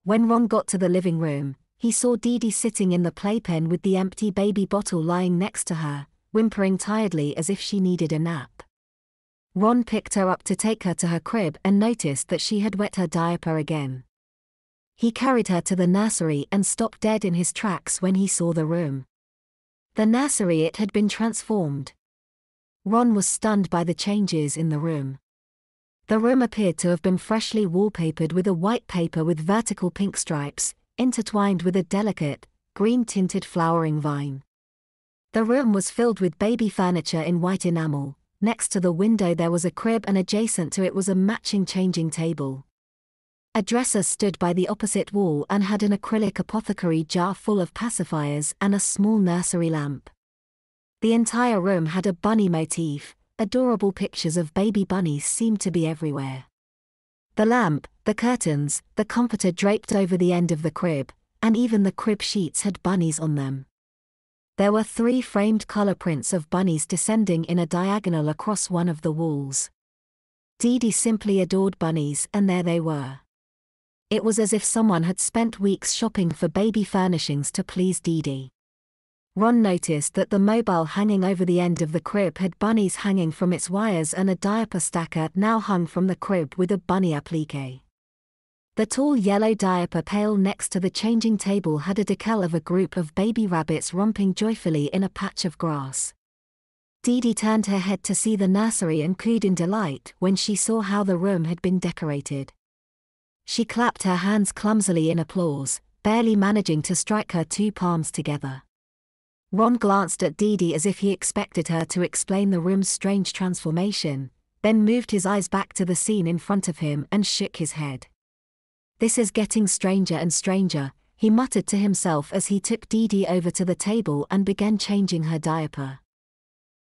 When Ron got to the living room, he saw Dee Dee sitting in the playpen with the empty baby bottle lying next to her, whimpering tiredly as if she needed a nap. Ron picked her up to take her to her crib and noticed that she had wet her diaper again. He carried her to the nursery and stopped dead in his tracks when he saw the room. The nursery, it had been transformed. Ron was stunned by the changes in the room. The room appeared to have been freshly wallpapered with a white paper with vertical pink stripes, intertwined with a delicate, green-tinted flowering vine. The room was filled with baby furniture in white enamel. Next to the window there was a crib and adjacent to it was a matching changing table. A dresser stood by the opposite wall and had an acrylic apothecary jar full of pacifiers and a small nursery lamp. The entire room had a bunny motif. Adorable pictures of baby bunnies seemed to be everywhere. The lamp, the curtains, the comforter draped over the end of the crib, and even the crib sheets had bunnies on them. There were 3 framed color prints of bunnies descending in a diagonal across one of the walls. Dee Dee simply adored bunnies, and there they were. It was as if someone had spent weeks shopping for baby furnishings to please Dee Dee. Ron noticed that the mobile hanging over the end of the crib had bunnies hanging from its wires and a diaper stacker now hung from the crib with a bunny applique. The tall yellow diaper pail next to the changing table had a decal of a group of baby rabbits romping joyfully in a patch of grass. Dee Dee turned her head to see the nursery and cooed in delight when she saw how the room had been decorated. She clapped her hands clumsily in applause, barely managing to strike her 2 palms together. Ron glanced at Dee Dee as if he expected her to explain the room's strange transformation, then moved his eyes back to the scene in front of him and shook his head. "This is getting stranger and stranger," he muttered to himself as he took Dee Dee over to the table and began changing her diaper.